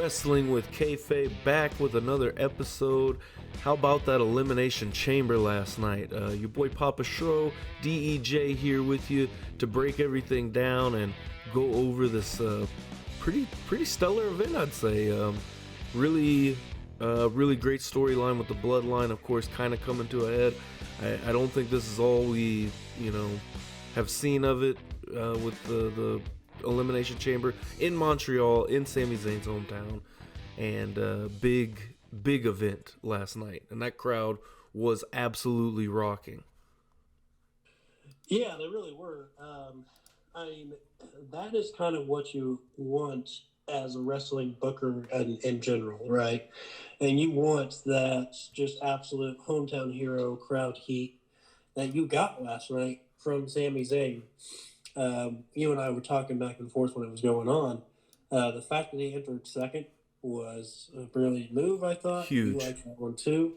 Wrestling with Kayfabe, back with another episode. How about that Elimination Chamber last night? Your boy Papa Schro, DEJ here with you to break everything down and go over this pretty stellar event, I'd say. Really great storyline with the bloodline, of course, kind of coming to a head. I don't think this is all we, have seen of it with the Elimination Chamber in Montreal, in Sami Zayn's hometown, and big event last night, and that crowd was absolutely rocking. Yeah, they really were. I mean, that is kind of what you want as a wrestling booker in general, right? And you want that just absolute hometown hero crowd heat that you got last night from Sami Zayn. You and I were talking back and forth when it was going on. The fact that he entered second was a brilliant move, I thought. Huge. You liked that one too.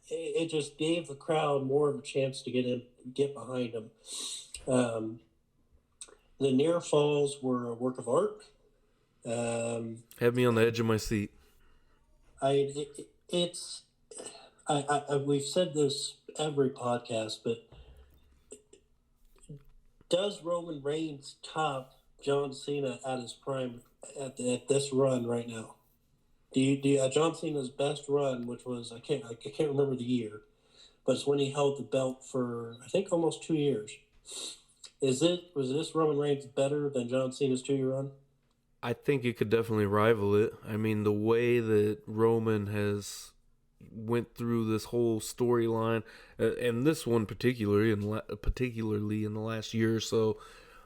It just gave the crowd more of a chance to get behind him. The near falls were a work of art. Had me on the edge of my seat. We've said this every podcast, but does Roman Reigns top John Cena at his prime at this run right now? Do you John Cena's best run, which was I can't remember the year, but it's when he held the belt for I think almost 2 years. Was this Roman Reigns better than John Cena's 2-year run? I think it could definitely rival it. I mean, the way that Roman has went through this whole storyline, and this one particularly in the last year or so,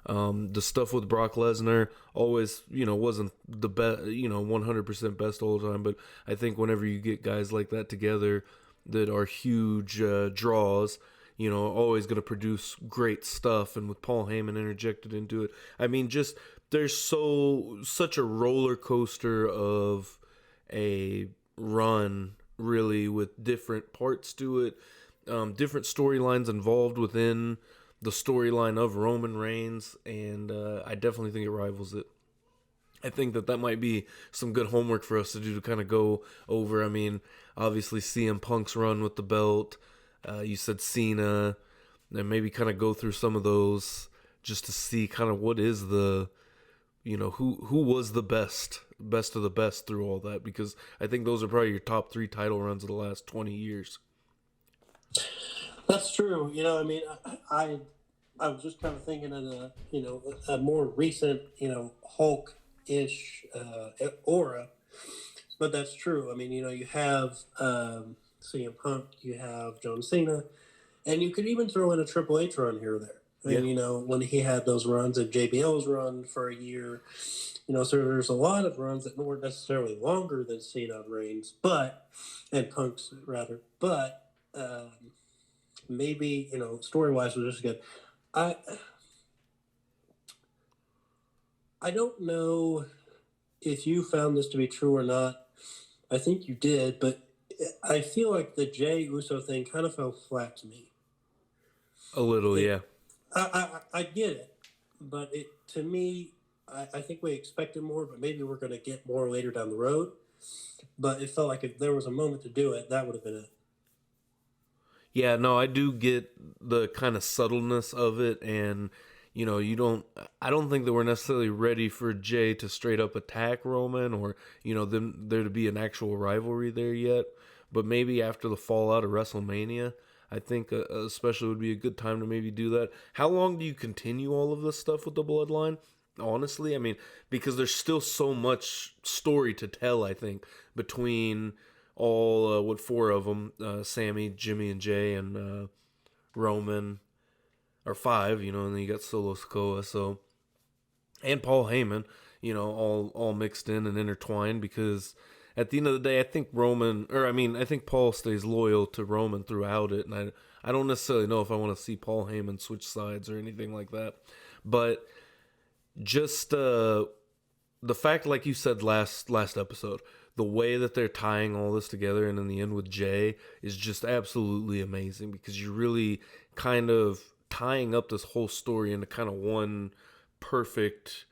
the stuff with Brock Lesnar always, wasn't the best, 100% best all the time. But I think whenever you get guys like that together that are huge draws, always going to produce great stuff. And with Paul Heyman interjected into it, I mean, just there's such a roller coaster of a run, really, with different parts to it, different storylines involved within the storyline of Roman Reigns, and I definitely think it rivals it. I think that might be some good homework for us to do to kind of go over. I mean, obviously CM Punk's run with the belt, you said Cena, and maybe kind of go through some of those just to see kind of what is the, who was the best of the best through all that, because I think those are probably your top 3 title runs of the last 20 years. That's true. I mean, I was just kind of thinking of a more recent, Hulk-ish aura, but that's true. I mean, you have CM Punk, you have John Cena, and you could even throw in a Triple H run here or there. And, when he had those runs, and JBL's run for a year, so there's a lot of runs that weren't necessarily longer than Cena and Reigns, and Punk's rather, but maybe, story-wise was just good. I don't know if you found this to be true or not. I think you did, but I feel like the Jey Uso thing kind of fell flat to me. A little, yeah. I get it, but to me, I think we expected more, but maybe we're going to get more later down the road. But it felt like if there was a moment to do it, that would have been it. Yeah, no, I do get the kind of subtleness of it, and I don't think that we're necessarily ready for Jey to straight up attack Roman, or there to be an actual rivalry there yet. But maybe after the fallout of Wrestlemania, I think especially would be a good time to maybe do that. How long do you continue all of this stuff with the bloodline? Honestly, I mean, because there's still so much story to tell, I think, between all, 4 of them, Sammy, Jimmy, and Jay, and Roman, or 5, and then you got Solo Sikoa, so, and Paul Heyman, all mixed in and intertwined, because at the end of the day, I think Paul stays loyal to Roman throughout it, and I don't necessarily know if I want to see Paul Heyman switch sides or anything like that, but just the fact, like you said last episode, the way that they're tying all this together, and in the end with Jey, is just absolutely amazing, because you're really kind of tying up this whole story into kind of one perfect,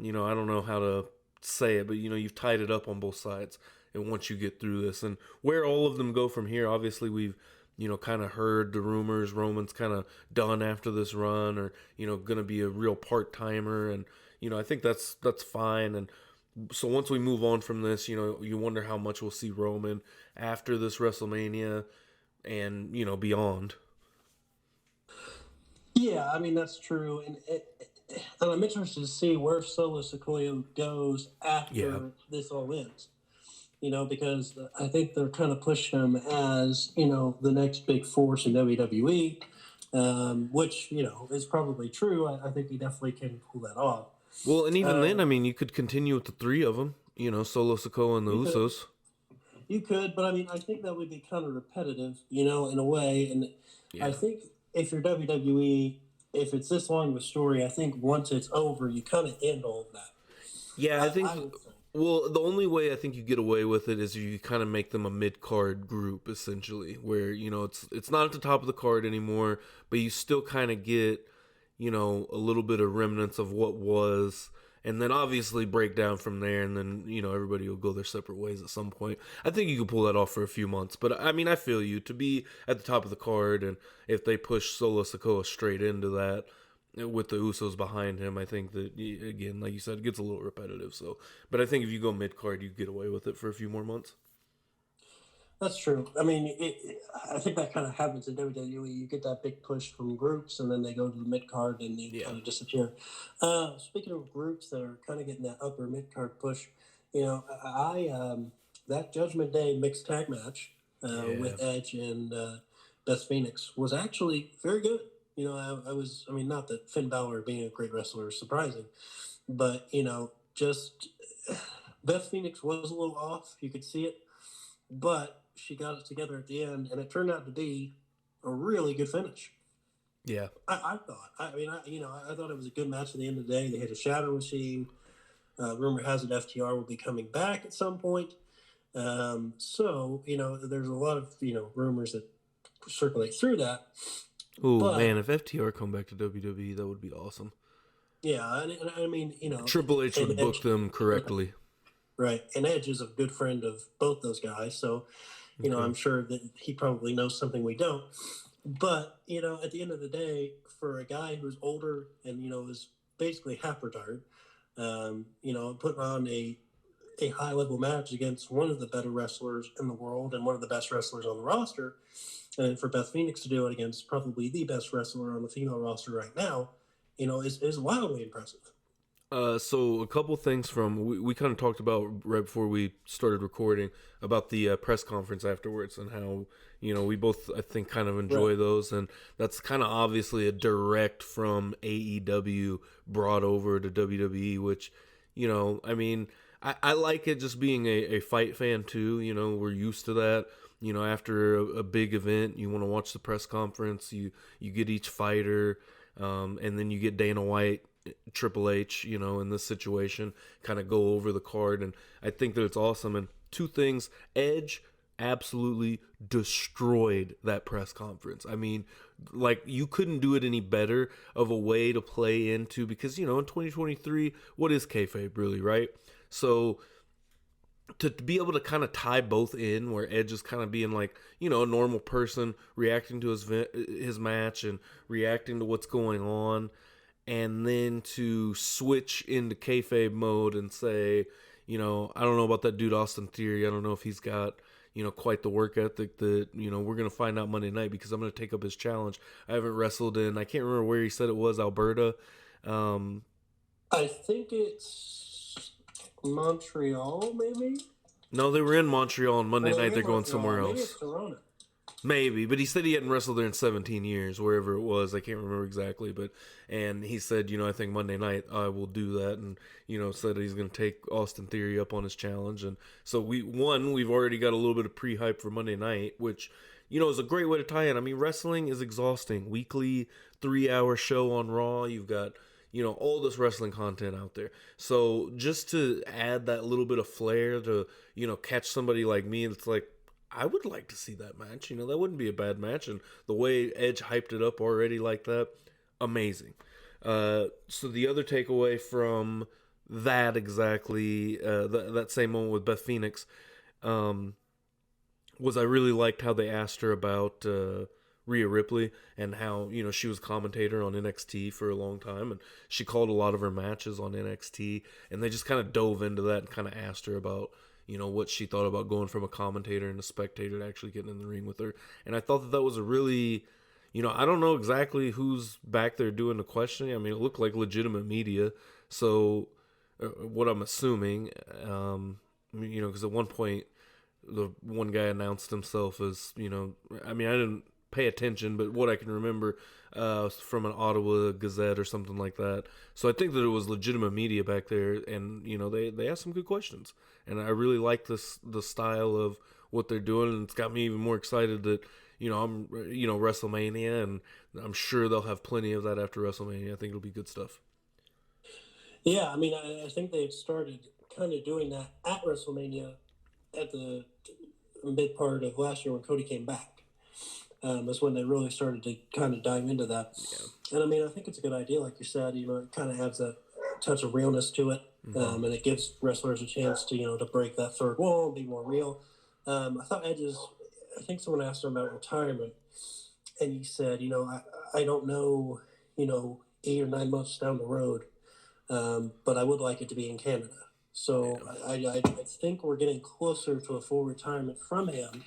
I don't know how to say it, but you've tied it up on both sides. And once you get through this, and where all of them go from here, obviously we've kind of heard the rumors. Roman's kind of done after this run, or going to be a real part timer, and I think that's fine. And so once we move on from this, you wonder how much we'll see Roman after this WrestleMania, and beyond. Yeah, I mean that's true, and I'm interested to see where Solo Sikoa goes after this all ends. Because I think they're trying to push him as the next big force in WWE, which is probably true. I think he definitely can pull that off. Well, and even then, I mean, you could continue with the three of them. Solo Sikoa and the Usos. You could, but I mean, I think that would be kind of repetitive, in a way. And I think if you're WWE, if it's this long of a story, I think once it's over, you kind of end all of that. Yeah, I think. Well, the only way I think you get away with it is you kind of make them a mid-card group, essentially, where it's not at the top of the card anymore, but you still kind of get a little bit of remnants of what was. And then obviously break down from there, and then, everybody will go their separate ways at some point. I think you can pull that off for a few months. But, I mean, I feel you. To be at the top of the card, and if they push Solo Sikoa straight into that with the Usos behind him, I think that, again, like you said, it gets a little repetitive. So, but I think if you go mid-card, you get away with it for a few more months. That's true. I mean, I think that kind of happens in WWE. You get that big push from groups, and then they go to the mid card, and they kind of disappear. Speaking of groups that are kind of getting that upper mid card push, that Judgment Day mixed tag match with Edge and Beth Phoenix was actually very good. I mean, not that Finn Balor being a great wrestler is surprising, but just Beth Phoenix was a little off. You could see it, but she got it together at the end, and it turned out to be a really good finish. Yeah, I thought. I thought it was a good match at the end of the day. They hit a shadow machine. Rumor has it FTR will be coming back at some point. So there's a lot of rumors that circulate through that. Oh man, if FTR come back to WWE, that would be awesome. Yeah, and I mean Triple H would book them correctly. Right, and Edge is a good friend of both those guys, so I'm sure that he probably knows something we don't. But at the end of the day, for a guy who's older and is basically half retired, putting on a high level match against one of the better wrestlers in the world and one of the best wrestlers on the roster, and for Beth Phoenix to do it against probably the best wrestler on the female roster right now, is wildly impressive. So a couple things we kind of talked about right before we started recording about the press conference afterwards, and how we both, I think, kind of enjoy those, and that's kind of obviously a direct from AEW brought over to WWE, which I mean, I like it just being a fight fan too. We're used to that. After a big event, you want to watch the press conference. You get each fighter, and then you get Dana White, Triple H, in this situation, kind of go over the card, and I think that it's awesome. And two things: Edge absolutely destroyed that press conference. I mean, like, you couldn't do it any better of a way to play into, because in 2023, what is kayfabe really, right? So to be able to kind of tie both in, where Edge is kind of being like, a normal person reacting to his match and reacting to what's going on, and then to switch into kayfabe mode and say, I don't know about that dude Austin Theory. I don't know if he's got, quite the work ethic that, we're going to find out Monday night, because I'm going to take up his challenge. I haven't wrestled in, I can't remember where he said it was, Alberta. I think it's Montreal, maybe? No, they were in Montreal on Monday night. They're going somewhere else. Maybe it's Toronto. Maybe, but he said he hadn't wrestled there in 17 years, wherever it was. I can't remember exactly, and he said, I think Monday night I will do that, and, said he's going to take Austin Theory up on his challenge. And so we've already got a little bit of pre-hype for Monday night, which, is a great way to tie in. I mean, wrestling is exhausting. Weekly 3-hour show on Raw. You've got, all this wrestling content out there. So just to add that little bit of flair to, catch somebody like me, it's like, I would like to see that match. That wouldn't be a bad match. And the way Edge hyped it up already like that, amazing. So the other takeaway from that exactly, that same moment with Beth Phoenix, was I really liked how they asked her about Rhea Ripley and how, she was a commentator on NXT for a long time, and she called a lot of her matches on NXT, and they just kind of dove into that and kind of asked her about, what she thought about going from a commentator and a spectator to actually getting in the ring with her. And I thought that was a really, I don't know exactly who's back there doing the questioning. I mean, it looked like legitimate media. So what I'm assuming, because at one point, the one guy announced himself as, I didn't pay attention, but what I can remember from an Ottawa Gazette or something like that. So I think that it was legitimate media back there, and they asked some good questions, and I really like the style of what they're doing, and it's got me even more excited that I'm Wrestlemania, and I'm sure they'll have plenty of that after Wrestlemania. I think it'll be good stuff. Yeah, I think they started kind of doing that at WrestleMania at the mid part of last year when Cody came back. That's when they really started to kind of dive into that. Yeah. And I think it's a good idea, like you said. It kind of adds that touch of realness to it, and it gives wrestlers a chance to break that third wall and be more real. I thought I think someone asked him about retirement, and he said, I don't know, 8 or 9 months down the road, but I would like it to be in Canada. So I think we're getting closer to a full retirement from him,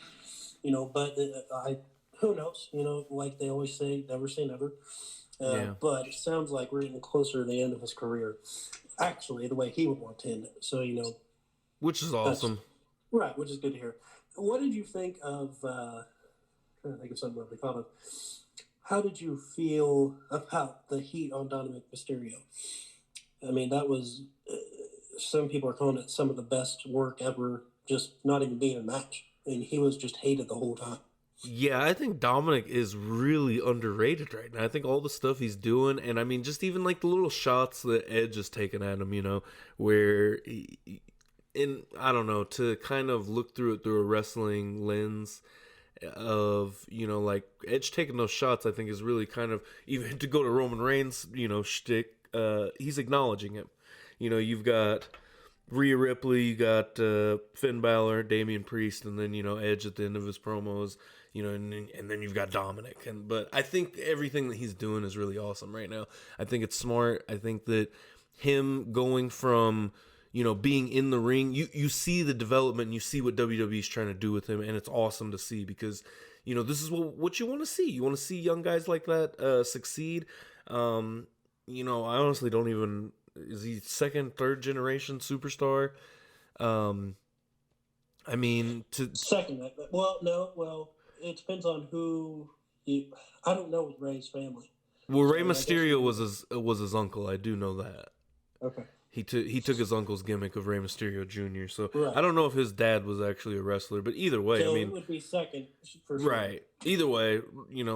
but who knows, like they always say, never say never. But it sounds like we're getting closer to the end of his career, actually, the way he would want to end it. So, which is awesome. Right, which is good to hear. What did you think of, I'm trying to think of something really thought of. How did you feel about the heat on Dominic Mysterio? That was, some people are calling it some of the best work ever, just not even being a match. He was just hated the whole time. Yeah, I think Dominic is really underrated right now. I think all the stuff he's doing, and just even like the little shots that Edge is taking at him, where, I don't know, to kind of look through it through a wrestling lens of, like Edge taking those shots, I think is really kind of, even to go to Roman Reigns, shtick, he's acknowledging him. You've got Rhea Ripley, you got Finn Balor, Damian Priest, and then, Edge at the end of his promos, and then you've got Dominic. But I think everything that he's doing is really awesome right now. I think it's smart. I think that him going from, being in the ring, you see the development, and you see what WWE's trying to do with him, and it's awesome to see because, this is what you want to see. You want to see young guys like that succeed. I honestly don't even... Is he second, third generation superstar? Second. Well, no. Well, it depends on who. I don't know Ray's family. Well, Rey Mysterio was his uncle. I do know that. Okay. He took his uncle's gimmick of Rey Mysterio Jr. So right. I don't know if his dad was actually a wrestler, but either way, so it would be second for sure. Right. Either way,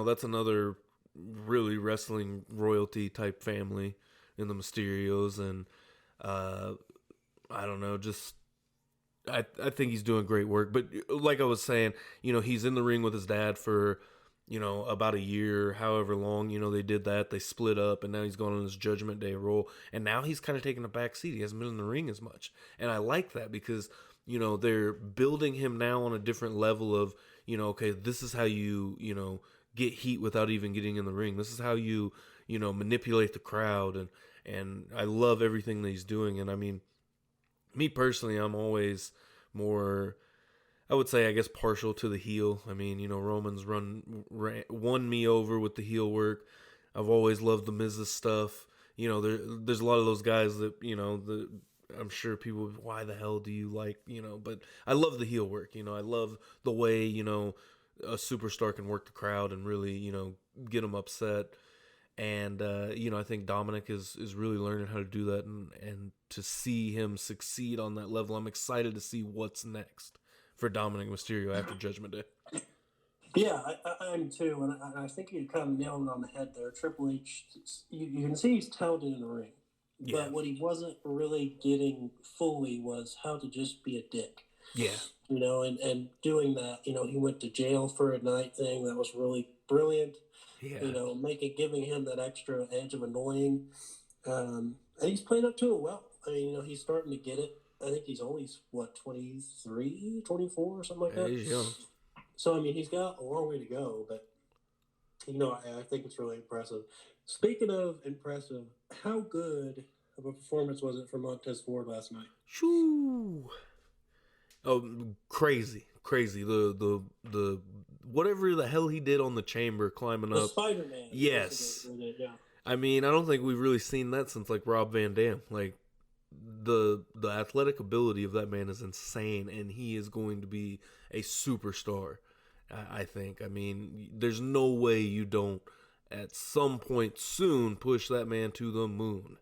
that's another really wrestling royalty type family in the Mysterios, and I don't know, just I think he's doing great work. But like I was saying, he's in the ring with his dad for about a year, however long they did that. They split up, and now he's going on his Judgment Day role, and now he's kind of taking a back seat. He hasn't been in the ring as much, and I like that because they're building him now on a different level of okay, this is how you get heat without even getting in the ring. This is how you manipulate the crowd, and I love everything that he's doing. And me personally, I'm always more, I would say, I guess, partial to the heel. Roman's won me over with the heel work. I've always loved the Miz's stuff. There's a lot of those guys that, I'm sure people, why the hell do you like, but I love the heel work. I love the way, a superstar can work the crowd and really, get them upset. And, I think Dominic is really learning how to do that, and to see him succeed on that level, I'm excited to see what's next for Dominic Mysterio after Judgment Day. Yeah, I'm too, and I think you kind of nailed it on the head there. Triple H, you can see he's talented in the ring, but what he wasn't really getting fully was how to just be a dick. Yeah. And doing that, he went to jail for a night thing that was really brilliant. Yeah. Giving him that extra edge of annoying. And he's playing up to it well. I mean, he's starting to get it. I think he's only, what, 23, 24 or something like that? He's young. So, I mean, he's got a long way to go, but, I think it's really impressive. Speaking of impressive, how good of a performance was it for Montez Ford last night? Shoo! Oh, crazy. The whatever the hell he did on the chamber climbing The up. Spider-Man. Yes. Yeah. I mean, I don't think we've really seen that since like Rob Van Dam. Like the athletic ability of that man is insane, and he is going to be a superstar. I think. I mean, there's no way you don't at some point soon push that man to the moon.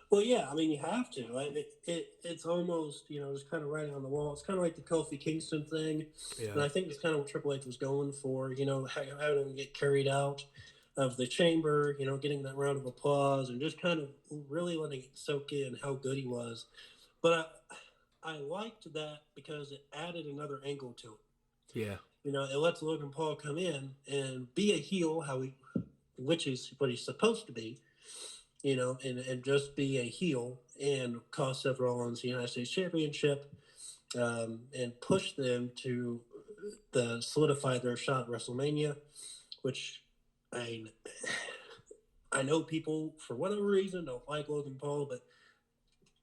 Well, yeah, I mean, you have to. It's almost, just kind of writing on the wall. It's kind of like the Kofi Kingston thing. Yeah. And I think it's kind of what Triple H was going for, having him get carried out of the chamber, getting that round of applause and just kind of really letting it soak in how good he was. But I liked that because it added another angle to it. Yeah. It lets Logan Paul come in and be a heel, which is what he's supposed to be. And just be a heel and cost Seth Rollins the United States Championship, and push them to solidify their shot at WrestleMania, which I know people, for whatever reason, don't like Logan Paul, but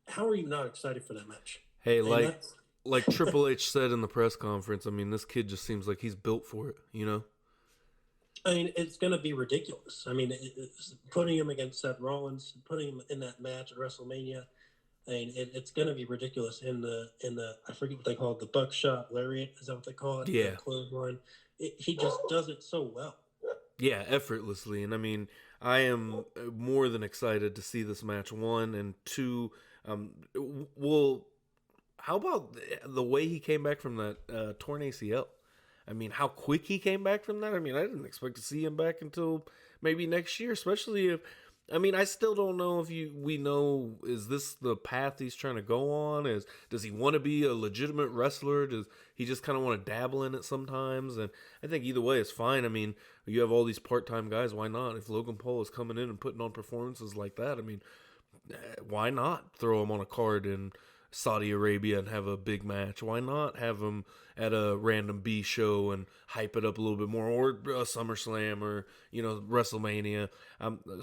how are you not excited for that match? Hey, like Triple H said in the press conference, I mean, this kid just seems like he's built for it, I mean, it's going to be ridiculous. I mean, it's putting him against Seth Rollins, putting him in that match at WrestleMania. I mean, it's going to be ridiculous in the I forget what they call it, the buckshot lariat. Is that what they call it? Yeah. The clothesline. He just does it so well. Yeah, effortlessly. And I mean, I am more than excited to see this match. One and two. Well, how about the way he came back from that torn ACL? I mean, how quick he came back from that. I mean, I didn't expect to see him back until maybe next year, especially if, I mean, I still don't know if we know, is this the path he's trying to go on? Does he want to be a legitimate wrestler? Does he just kind of want to dabble in it sometimes? And I think either way is fine. I mean, you have all these part-time guys. Why not? If Logan Paul is coming in and putting on performances like that, I mean, why not throw him on a card in Saudi Arabia and have a big match? Why not have him at a random B show and hype it up a little bit more, or a SummerSlam, or WrestleMania?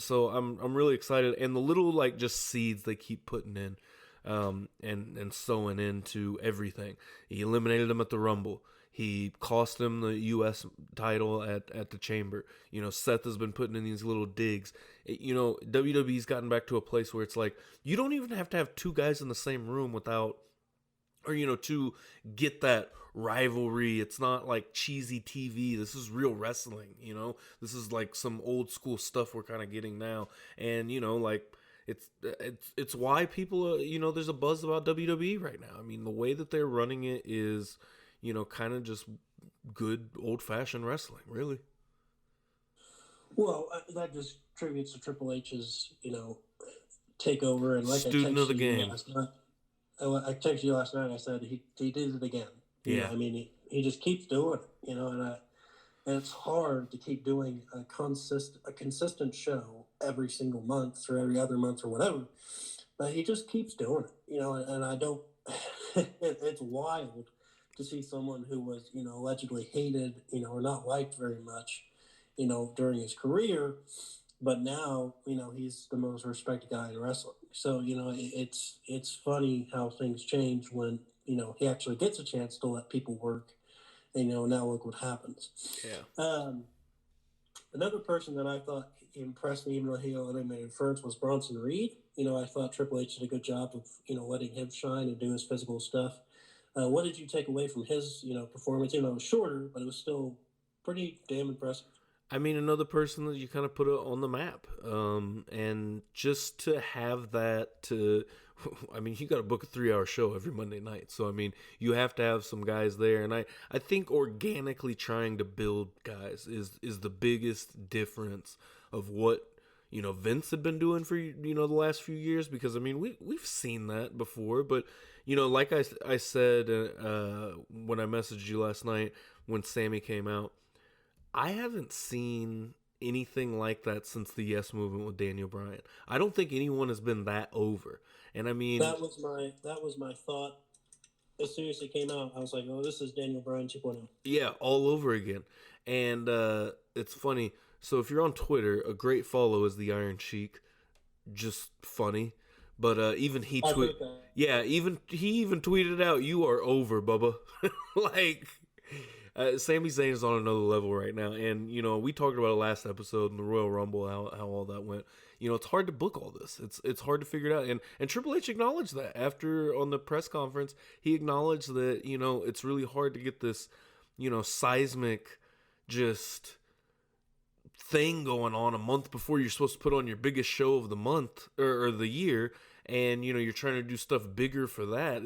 So I'm really excited, and the little like just seeds they keep putting in, and sowing into everything. He eliminated him at the Rumble. He cost him the U.S. title at the Chamber. Seth has been putting in these little digs. WWE's gotten back to a place where it's like, you don't even have to have two guys in the same room to get that rivalry. It's not like cheesy TV. This is real wrestling, This is like some old school stuff we're kind of getting now. And, it's why people, there's a buzz about WWE right now. I mean, the way that they're running it is, kind of just good old-fashioned wrestling, really. Well, that just tributes to Triple H's, takeover. And like student of the game. I texted you last night. I said he did it again. Yeah. I mean, he just keeps doing it. And it's hard to keep doing a consistent show every single month or every other month or whatever. But he just keeps doing it. And I don't. It's wild to see someone who was, allegedly hated, or not liked very much, during his career, but now, he's the most respected guy in wrestling. So, it's funny how things change when, he actually gets a chance to let people work, and, now look what happens. Yeah. Another person that I thought impressed me, even though he eliminated first, was Bronson Reed. I thought Triple H did a good job of, letting him shine and do his physical stuff. What did you take away from his, performance? It was shorter, but it was still pretty damn impressive. I mean, another person that you kind of put on the map. And just to have that I mean, you got to book a 3-hour show every Monday night. So, I mean, you have to have some guys there. And I think organically trying to build guys is the biggest difference of what, Vince had been doing for, the last few years. Because, I mean, we've seen that before. But, like I said when I messaged you last night when Sami came out, I haven't seen anything like that since the Yes Movement with Daniel Bryan. I don't think anyone has been that over. And I mean, that was my thought as soon as it came out. I was like, oh, this is Daniel Bryan 2.0. yeah, all over again. And it's funny. So if you're on Twitter, a great follow is the Iron Sheik. Just funny. But even he even tweeted out, "You are over, Bubba." Like, Sami Zayn is on another level right now, and we talked about it last episode in the Royal Rumble, how all that went. It's hard to book all this. It's hard to figure it out, and Triple H acknowledged that after on the press conference. He acknowledged that it's really hard to get this seismic just thing going on a month before you're supposed to put on your biggest show of the month or the year, and you're trying to do stuff bigger for that.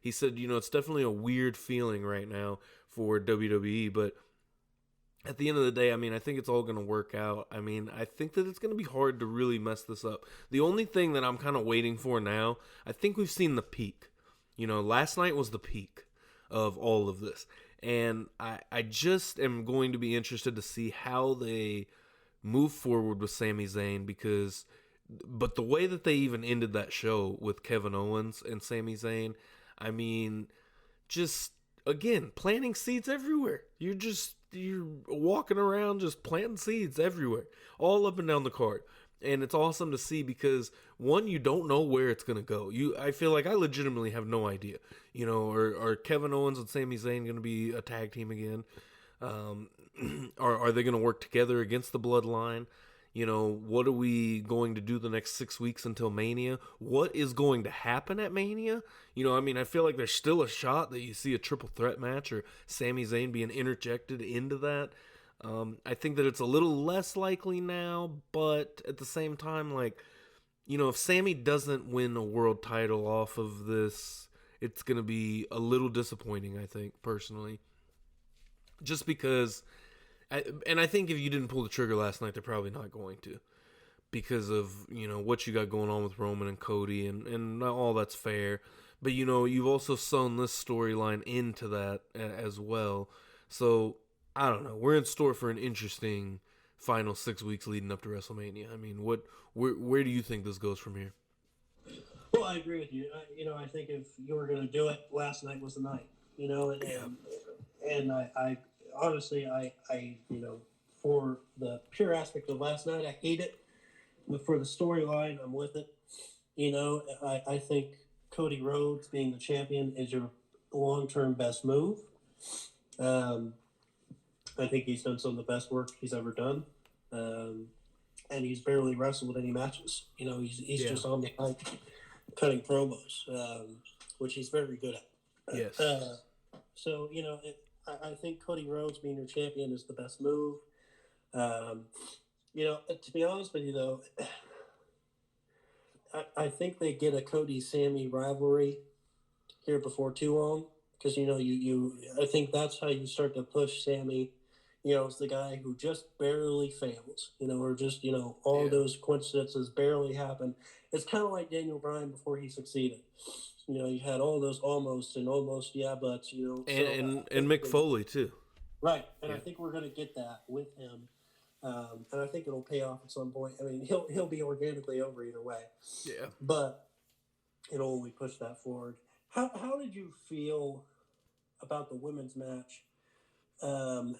He said it's definitely a weird feeling right now for WWE, but at the end of the day, I mean, I think it's all going to work out. I mean, I think that it's going to be hard to really mess this up. The only thing that I'm kind of waiting for now, I think we've seen the peak. Last night was the peak of all of this, and I just am going to be interested to see how they move forward with Sami Zayn, but the way that they even ended that show with Kevin Owens and Sami Zayn, I mean, just, again, planting seeds everywhere. You're walking around just planting seeds everywhere, all up and down the card. And it's awesome to see because, one, you don't know where it's going to go. I feel like I legitimately have no idea. Are Kevin Owens and Sami Zayn going to be a tag team again? Are they going to work together against the Bloodline? What are we going to do the next 6 weeks until Mania? What is going to happen at Mania? I mean, I feel like there's still a shot that you see a triple threat match or Sami Zayn being interjected into that. I think that it's a little less likely now, but at the same time, like, if Sami doesn't win a world title off of this, it's going to be a little disappointing, I think, personally. Just because, I think if you didn't pull the trigger last night, they're probably not going to. Because of, what you got going on with Roman and Cody, and all that's fair. But, you've also sewn this storyline into that as well. So, I don't know. We're in store for an interesting final 6 weeks leading up to WrestleMania. I mean, where do you think this goes from here? Well, I agree with you. I think if you were going to do it, last night was the night. And I honestly, for the pure aspect of last night, I hate it. But for the storyline, I'm with it. I think Cody Rhodes being the champion is your long-term best move. I think he's done some of the best work he's ever done. And he's barely wrestled any matches. He's just on the mic cutting promos, which he's very good at. Yes. So, I think Cody Rhodes being your champion is the best move. To be honest with you, though, I think they get a Cody-Sammy rivalry here before too long. Because, I think that's how you start to push Sammy. It's the guy who just barely fails, or just, all those coincidences barely happen. It's kind of like Daniel Bryan before he succeeded. You had all those almost, yeah, but, And Mick Foley, too. Right, and I think we're going to get that with him. And I think it'll pay off at some point. I mean, he'll be organically over either way. Yeah. But it'll only push that forward. How did you feel about the women's match? A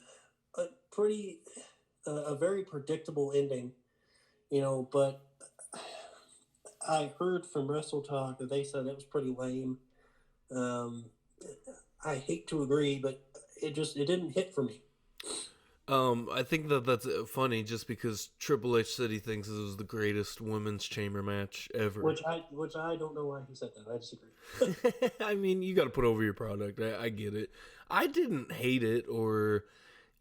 very predictable ending, but I heard from Wrestle Talk that they said it was pretty lame. I hate to agree, but it didn't hit for me. I think that's funny just because Triple H said he thinks this was the greatest women's chamber match ever. Which I don't know why he said that. I disagree. I mean, you got to put over your product. I get it. I didn't hate it, or,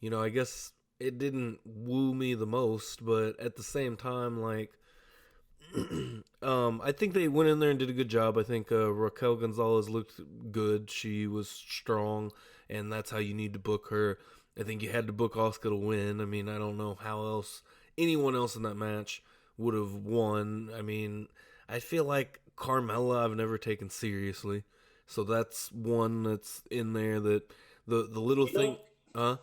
I guess it didn't woo me the most, but at the same time, like, I think they went in there and did a good job. I think Raquel Gonzalez looked good. She was strong, and that's how you need to book her. I think you had to book Asuka to win. I mean, I don't know how anyone else in that match would have won. I mean, I feel like Carmella I've never taken seriously. So that's one that's in there that the little thing. Huh?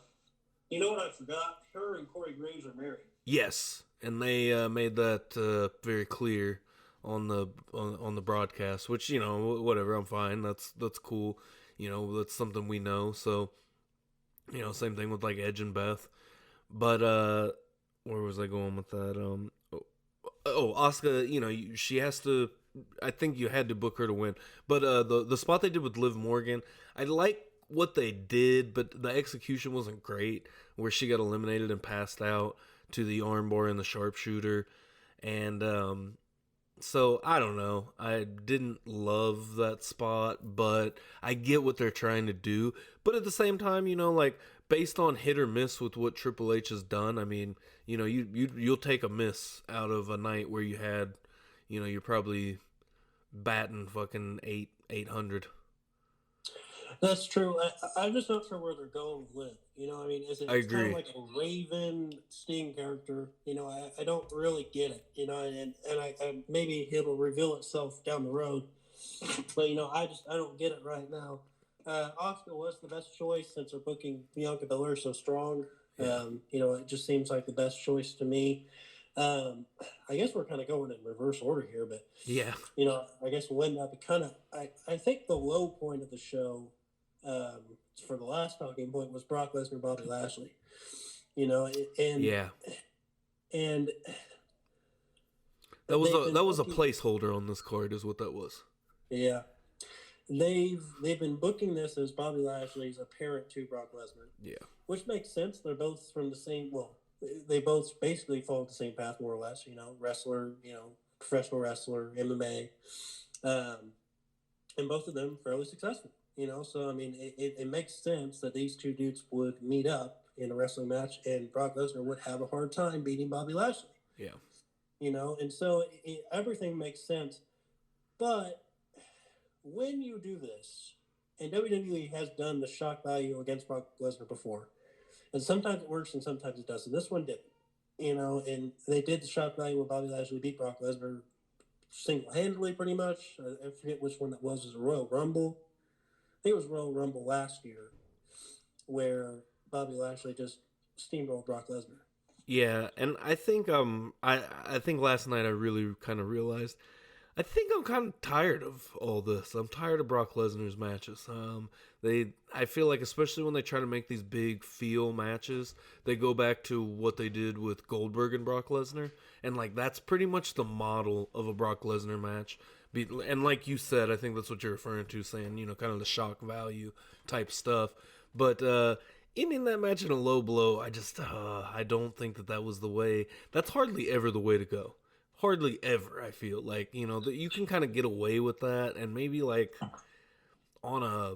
You know what I forgot? Her and Corey Graves are married. Yes, and they made that very clear on the broadcast. Which, whatever, I'm fine. That's cool. That's something we know. So, same thing with like Edge and Beth. But where was I going with that? Asuka. She has to. I think you had to book her to win. But the spot they did with Liv Morgan, I like what they did, but the execution wasn't great. Where she got eliminated and passed out to the armbar and the sharpshooter, and so I don't know. I didn't love that spot, but I get what they're trying to do. But at the same time, like based on hit or miss with what Triple H has done, I mean, you'll take a miss out of a night where you had, you're probably batting fucking 800. That's true. I'm just not sure where they're going with Liv. I mean, is it I kind of agree. like a Raven Sting character? I don't really get it. And I maybe it'll reveal itself down the road. But I don't get it right now. Asuka was the best choice since they're booking Bianca Belair so strong. Yeah. It just seems like the best choice to me. I guess we're kind of going in reverse order here, but Yeah. I guess when that kind of, I think the low point of the show, for the last talking point was Brock Lesnar, Bobby Lashley. And Yeah. and That was they've been that was a booking, placeholder on this card, is what that was. yeah, they've been booking this as Bobby Lashley's a parent to Brock Lesnar, Yeah. which makes sense. They're both from the same. Well, they both basically follow the same path, more or less. Wrestler, professional wrestler, MMA, and both of them fairly successful. So I mean, it makes sense that these two dudes would meet up in a wrestling match, and Brock Lesnar would have a hard time beating Bobby Lashley. Yeah. And so everything makes sense. But when you do this, and WWE has done the shock value against Brock Lesnar before, and sometimes it works and sometimes it doesn't. This one didn't. And they did the shock value where Bobby Lashley beat Brock Lesnar single-handedly, pretty much. I forget which one that was. It was a Royal Rumble. I think it was Royal Rumble last year, where Bobby Lashley just steamrolled Brock Lesnar. Yeah, and I think I think last night I really kind of realized I think I'm kind of tired of all this. I'm tired of Brock Lesnar's matches. I feel like, especially when they try to make these big feel matches, they go back to what they did with Goldberg and Brock Lesnar, and like that's pretty much the model of a Brock Lesnar match. And like you said, I think that's what you're referring to, saying kind of the shock value type stuff. But ending that match in a low blow, I don't think that was the way. That's hardly ever the way to go. Hardly ever, I feel like, that you can kind of get away with that, and maybe like on a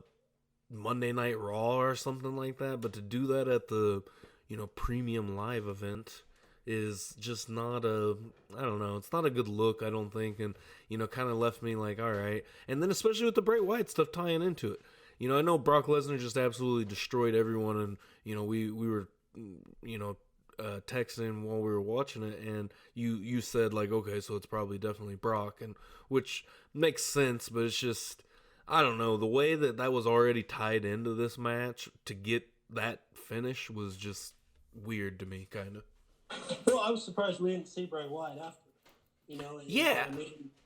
Monday Night Raw or something like that, but to do that at the premium live event is just not I don't know, it's not a good look, I don't think, and kind of left me like, all right. And then especially with the Bray Wyatt stuff tying into it, I know Brock Lesnar just absolutely destroyed everyone, and we were texting while we were watching it, and you said like, okay, so it's probably definitely Brock, and which makes sense, but it's just, I don't know, the way that was already tied into this match to get that finish was just weird to me, kind of. Well, I was surprised we didn't see Bray Wyatt after. Yeah.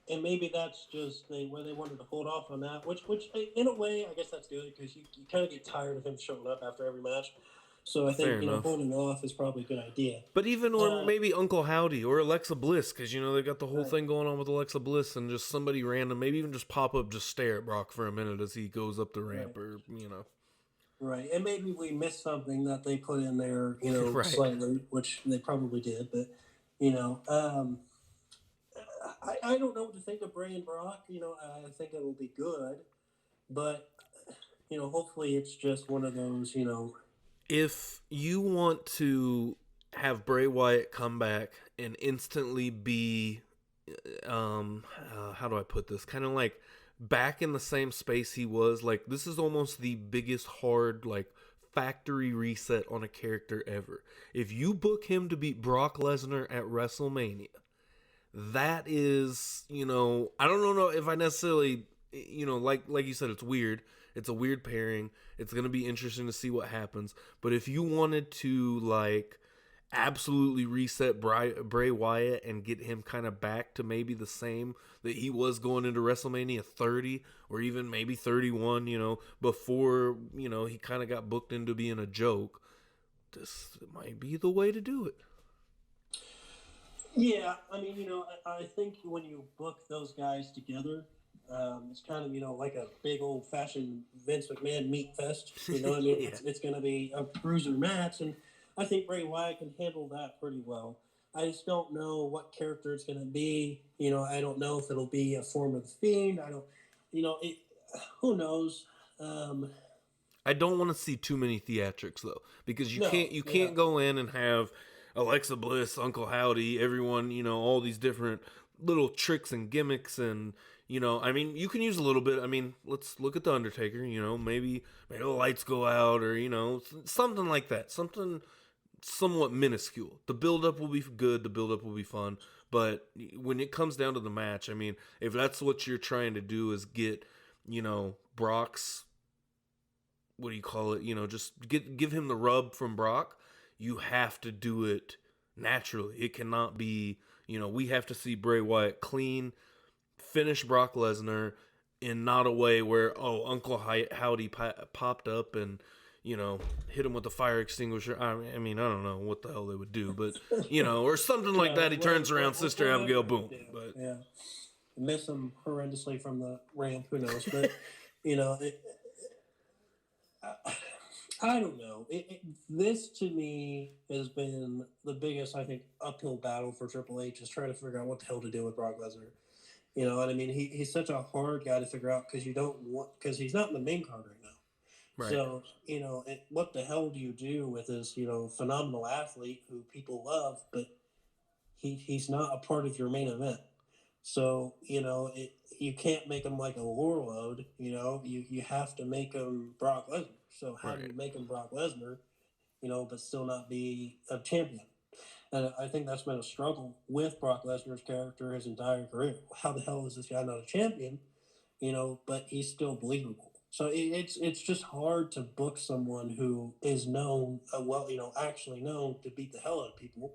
And maybe that's just where they wanted to hold off on that, which in a way, I guess that's good, because you kind of get tired of him showing up after every match. So I think holding off is probably a good idea. But even or maybe Uncle Howdy or Alexa Bliss, because they got the whole thing going on with Alexa Bliss, and just somebody random, maybe even just pop up, just stare at Brock for a minute as he goes up the ramp, or Right, and maybe we missed something that they put in there, right. slightly, which they probably did. But I don't know what to think of Bray and Brock. I think it will be good, but hopefully it's just one of those. If you want to have Bray Wyatt come back and instantly be, how do I put this? Kind of like back in the same space he was. Like, this is almost the biggest hard, like, factory reset on a character ever. If you book him to beat Brock Lesnar at WrestleMania, that is, I don't know if I necessarily, like you said, it's weird. It's a weird pairing. It's going to be interesting to see what happens. But if you wanted to, like, absolutely reset Bray Wyatt and get him kind of back to maybe the same that he was going into WrestleMania 30 or even maybe 31, before, he kind of got booked into being a joke. This might be the way to do it. Yeah, I mean, I think when you book those guys together, it's kind of, like a big old-fashioned Vince McMahon meat fest. You know what I mean? Yeah. It's going to be a bruiser match, and I think Bray Wyatt can handle that pretty well. I just don't know what character it's going to be. I don't know if it'll be a form of the Fiend. I don't, who knows? I don't want to see too many theatrics though, because you No, can't go in and have Alexa Bliss, Uncle Howdy, everyone, all these different little tricks and gimmicks, and I mean, you can use a little bit. I mean, let's look at the Undertaker. Maybe the lights go out, or something like that, something somewhat minuscule. The build up will be good. The build up will be fun. But when it comes down to the match, I mean, if that's what you're trying to do is get, Brock's, what do you call it? Just give him the rub from Brock. You have to do it naturally. It cannot be, we have to see Bray Wyatt clean, finish Brock Lesnar in not a way where, Uncle Howdy popped up and, hit him with the fire extinguisher. I mean, I don't know what the hell they would do, but, or something like that. He turns around, Sister Abigail, boom. But yeah. Miss him horrendously from the ramp, who knows? But, I don't know. This, to me, has been the biggest, I think, uphill battle for Triple H, is trying to figure out what the hell to do with Brock Lesnar. You know what I mean? He's such a hard guy to figure out because he's not in the main card right now. right. So, what the hell do you do with this, phenomenal athlete who people love, but he's not a part of your main event? So, you can't make him like a warlord, you have to make him Brock Lesnar. So how do you make him Brock Lesnar, but still not be a champion? And I think that's been a struggle with Brock Lesnar's character his entire career. How the hell is this guy not a champion? But he's still believable. So it's just hard to book someone who is known, actually known to beat the hell out of people,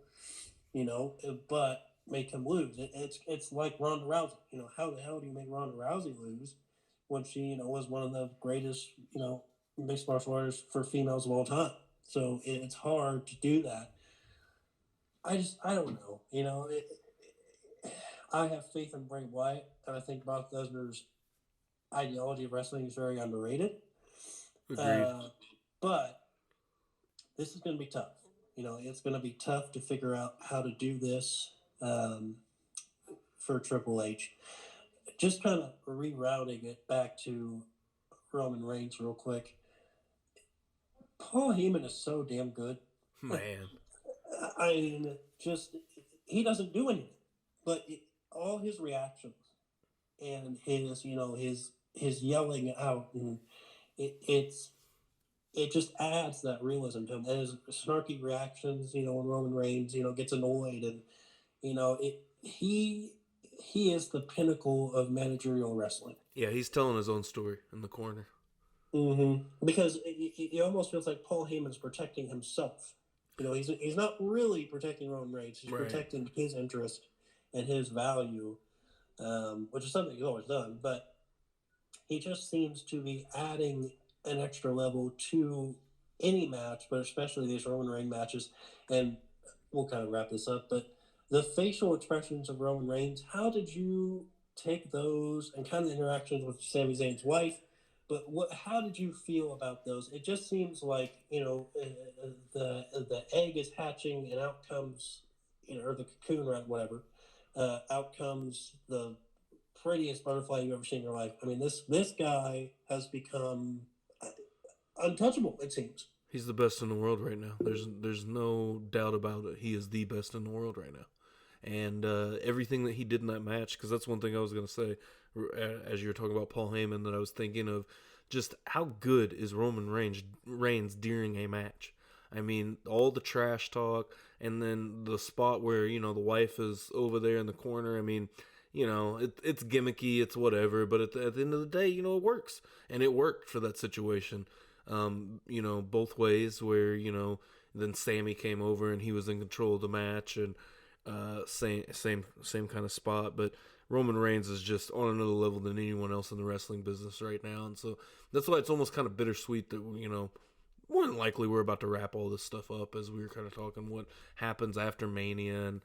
but make him lose. It's like Ronda Rousey. How the hell do you make Ronda Rousey lose when she, was one of the greatest, mixed martial artists for females of all time? So it's hard to do that. I don't know. I have faith in Bray Wyatt, and I think Brock Lesnar's ideology of wrestling is very underrated. Agreed. But this is going to be tough. It's going to be tough to figure out how to do this for Triple H. Just kind of rerouting it back to Roman Reigns real quick. Paul Heyman is so damn good. Man. I mean, he doesn't do anything, but all his reactions and his yelling out, and it just adds that realism to him. And his snarky reactions, when Roman Reigns, gets annoyed, and he is the pinnacle of managerial wrestling. Yeah, he's telling his own story in the corner. Mm-hmm. Because it almost feels like Paul Heyman's protecting himself. He's not really protecting Roman Reigns. He's protecting his interest and his value, which is something he's always done. But he just seems to be adding an extra level to any match, but especially these Roman Reigns matches. And we'll kind of wrap this up. But the facial expressions of Roman Reigns, how did you take those, and kind of the interactions with Sami Zayn's wife? But how did you feel about those? It just seems like, the egg is hatching, and out comes, or the cocoon, or whatever. Out comes the prettiest butterfly you've ever seen in your life. I mean, this guy has become untouchable, it seems. He's the best in the world right now. There's no doubt about it. He is the best in the world right now. And everything that he did in that match, because that's one thing I was going to say, as you were talking about Paul Heyman, that I was thinking of, just how good is Roman Reigns during a match. I mean, all the trash talk, and then the spot where, the wife is over there in the corner. I mean, it's gimmicky, it's whatever, but at the end of the day, it works. And it worked for that situation. Both ways where, then Sami came over and he was in control of the match, and same kind of spot. But Roman Reigns is just on another level than anyone else in the wrestling business right now, and so that's why it's almost kind of bittersweet that, you know, more than likely we're about to wrap all this stuff up, as we were kind of talking what happens after Mania. And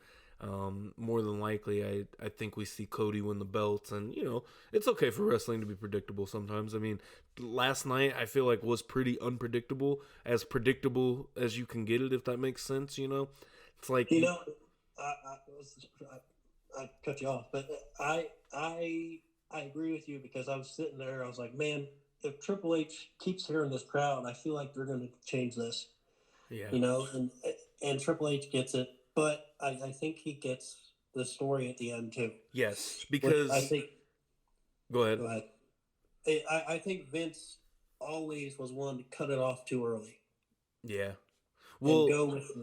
more than likely I think we see Cody win the belts, and, you know, it's okay for wrestling to be predictable sometimes. I mean, last night I feel like was pretty unpredictable, as predictable as you can get it, if that makes sense. You know, it's like, you know, I cut you off, but I agree with you, because I was sitting there, I was like, man, if Triple H keeps hearing this crowd, I feel like they're going to change this. yeah, You know, and Triple H gets it, but I think he gets the story at the end too. yes, because I think. Go ahead. I think Vince always was one to cut it off too early. Yeah, well,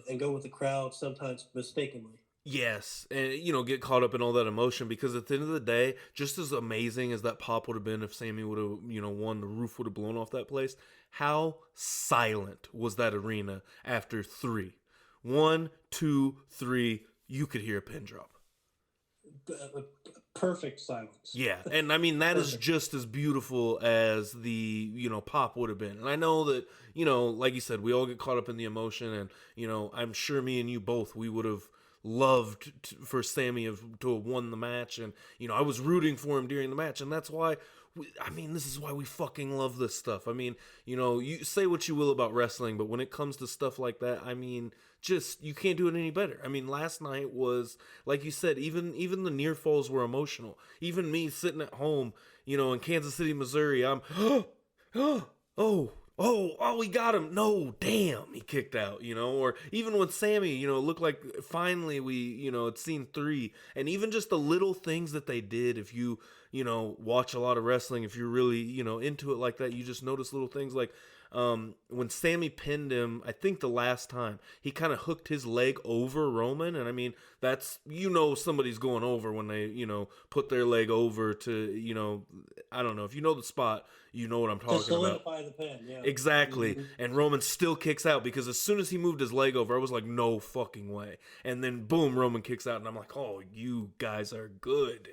and go with the crowd, sometimes mistakenly. yes, and, you know, get caught up in all that emotion, because at the end of the day, just as amazing as that pop would have been if Sami would have, you know, won, the roof would have blown off that place. How silent was that arena after 3? 1, 2, 3, you could hear a pin drop. Perfect silence. Yeah, and I mean, that is just as beautiful as the, you know, pop would have been. And I know that, you know, like you said, we all get caught up in the emotion, and, you know, I'm sure me and you both, we would have loved for Sami to have won the match, and, you know, I was rooting for him during the match, and that's why this is why we fucking love this stuff. I mean, you know, you say what you will about wrestling, but when it comes to stuff like that, I mean, just, you can't do it any better. I mean, last night was, like you said, even the near falls were emotional. Even me sitting at home, you know, in Kansas City, Missouri, I'm, oh, we got him. No, damn, he kicked out, you know. Or even with Sami, you know, it looked like finally we, you know, had seen 3. And even just the little things that they did, if you, you know, watch a lot of wrestling, if you're really, you know, into it like that, you just notice little things like, when Sami pinned him, I think the last time, he kind of hooked his leg over Roman. And I mean, that's, you know, somebody's going over when they, you know, put their leg over to, you know, I don't know. If you know the spot, you know what I'm talking about. To solidify the pin, yeah. Exactly. Mm-hmm. And Roman still kicks out, because as soon as he moved his leg over, I was like, no fucking way. And then boom, Roman kicks out, and I'm like, oh, you guys are good.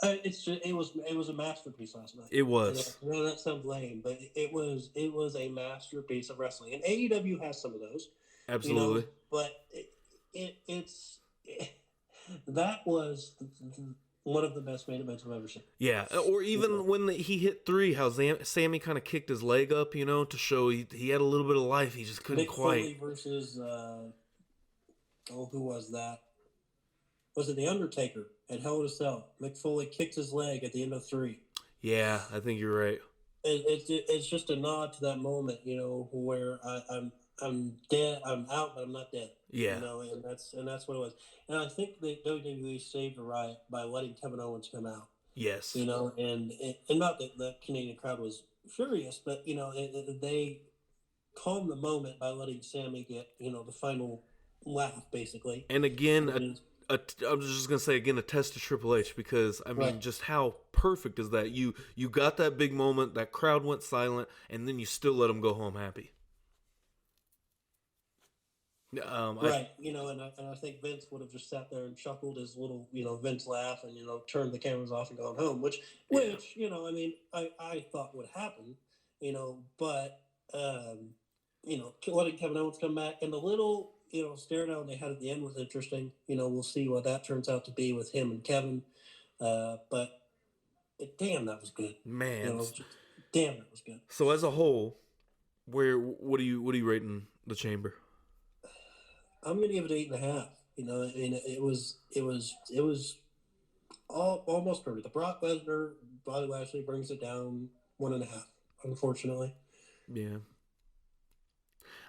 It was a masterpiece last night. It was. I know that sounds lame, but it was a masterpiece of wrestling. And AEW has some of those. Absolutely. You know, but that was one of the best main events I've ever seen. Yeah, or even when he hit 3, how Sami kind of kicked his leg up, you know, to show he had a little bit of life. He just couldn't quite. Foley versus who was that? Was it The Undertaker at Hell in a Cell? Mick Foley kicked his leg at the end of 3. Yeah, I think you're right. It's just a nod to that moment, you know, where I'm dead, I'm out, but I'm not dead. Yeah, you know, and that's what it was. And I think that WWE saved a riot by letting Kevin Owens come out. Yes, you know, and not that the Canadian crowd was furious, but, you know, they calmed the moment by letting Sami get, you know, the final laugh, basically. And again, I was just gonna say again, a test to Triple H, because I mean, just how perfect is that? You got that big moment, that crowd went silent, and then you still let them go home happy. You know, and I think Vince would have just sat there and chuckled his little, you know, Vince laugh, and, you know, turned the cameras off and gone home, which you know, I mean, I thought would happen, you know, but you know, letting Kevin Owens come back, and the little, you know, stare down they had at the end was interesting. You know, we'll see what that turns out to be with him and Kevin. But damn, that was good, man. You know, damn, that was good. So as a whole, what are you rating the Chamber? I'm gonna give it 8.5. You know, I mean, it was almost perfect. The Brock Lesnar Bobby Lashley brings it down 1.5, unfortunately. Yeah,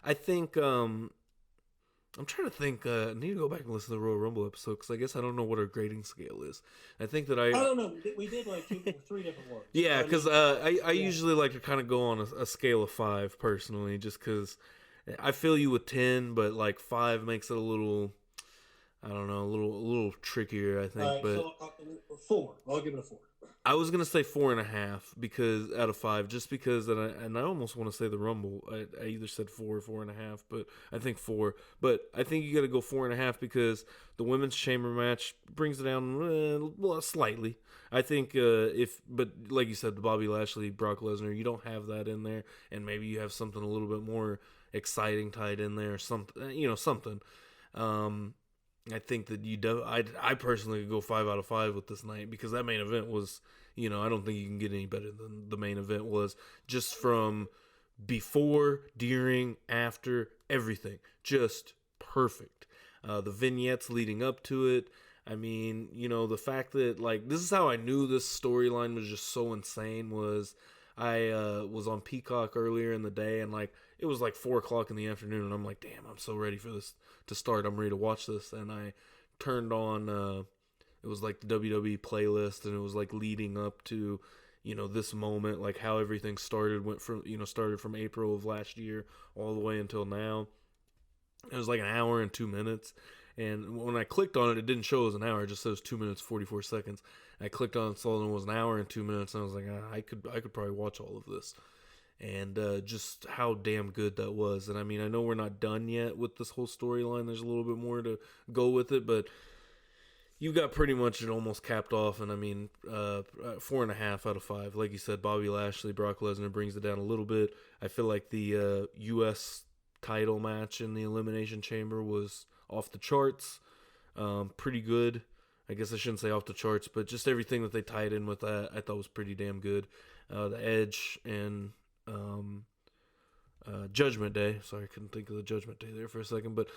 I think I'm trying to think. I need to go back and listen to the Royal Rumble episode, because I guess I don't know what our grading scale is. I think that I don't know. We did like 3 different ones. Yeah, because I usually like to kind of go on a scale of 5 personally, just because I feel you with 10, but like 5 makes it a little, I don't know, a little trickier, I think. But so 4. I'll give it a 4. I was gonna say 4.5 because out of 5, just because I almost want to say the Rumble. I either said 4 or 4.5, but I think 4. But I think you got to go 4.5 because the women's chamber match brings it down slightly. I think but like you said, the Bobby Lashley, Brock Lesnar, you don't have that in there, and maybe you have something a little bit more exciting tied in there, something something. I think that I personally could go 5 out of 5 with this night because that main event was, I don't think you can get any better than the main event was, just from before, during, after, everything. Just perfect. The vignettes leading up to it. I mean, the fact that, this is how I knew this storyline was just so insane was I was on Peacock earlier in the day, and it was 4 o'clock in the afternoon, and I'm like, damn, I'm so ready for this to start. I'm ready to watch this. And I turned on, it was the WWE playlist, and it was leading up to, this moment, how everything started, started from April of last year all the way until now. It was an hour and 2 minutes. And when I clicked on it, it didn't show it was an hour. It just says 2 minutes, 44 seconds. I clicked on it, saw it was an hour and 2 minutes, and I was like, I could probably watch all of this. And just how damn good that was. And I mean, I know we're not done yet with this whole storyline. There's a little bit more to go with it, but you got pretty much it almost capped off. And I mean, 4.5 out of 5. Like you said, Bobby Lashley, Brock Lesnar brings it down a little bit. I feel like the U.S. title match in the Elimination Chamber was off the charts. Pretty good. I guess I shouldn't say off the charts, but just everything that they tied in with that, I thought was pretty damn good. The Edge and Judgment Day. Sorry, I couldn't think of the Judgment Day there for a second, but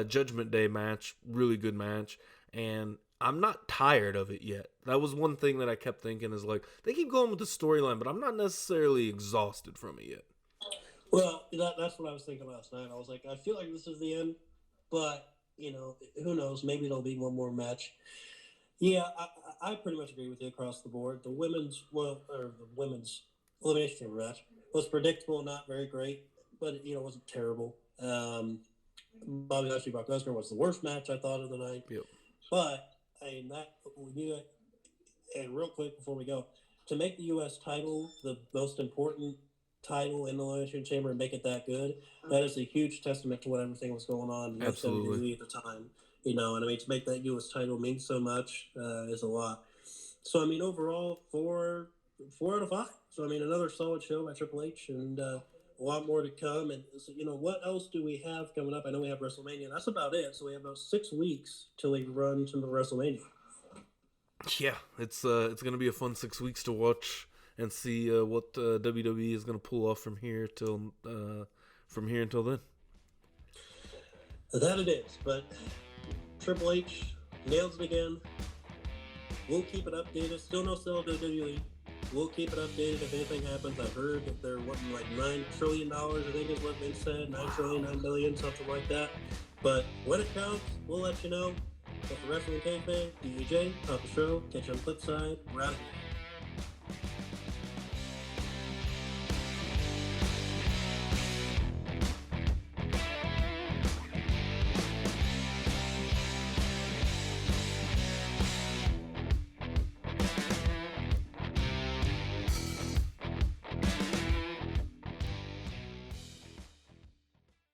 Judgment Day match, really good match, and I'm not tired of it yet. That was one thing that I kept thinking is they keep going with the storyline, but I'm not necessarily exhausted from it yet. Well, that's what I was thinking last night. I was like, I feel like this is the end, but who knows? Maybe there'll be one more match. Yeah, I pretty much agree with you across the board. The women's Elimination Chamber match was predictable, not very great, but it wasn't terrible. Bobby Lashley, Brock Lesnar was the worst match I thought of the night. Yep. But and real quick before we go, to make the U.S. title the most important title in the Elimination Chamber and make it that good, that is a huge testament to what everything was going on in WWE at the time. And I mean, to make that U.S. title mean so much is a lot. So, I mean, overall, 4 out of 5. So, I mean, another solid show by Triple H, and a lot more to come. And, what else do we have coming up? I know we have Wrestlmania. That's about it. So, we have about 6 weeks till we run to WrestleMania. Yeah, it's going to be a fun 6 weeks to watch and see what WWE is going to pull off from here until then. That it is, but Triple H nails it again. We'll keep it updated. Still no sell to WWE. We'll keep it updated if anything happens. I've heard that they're wanting $9 trillion, I think is what they said. 9 trillion, 9 billion, something like that. But when it comes, we'll let you know. But for Wrestling Kayfabe, DEJ, Papa Schro, catch you on the flip side. We're out of here.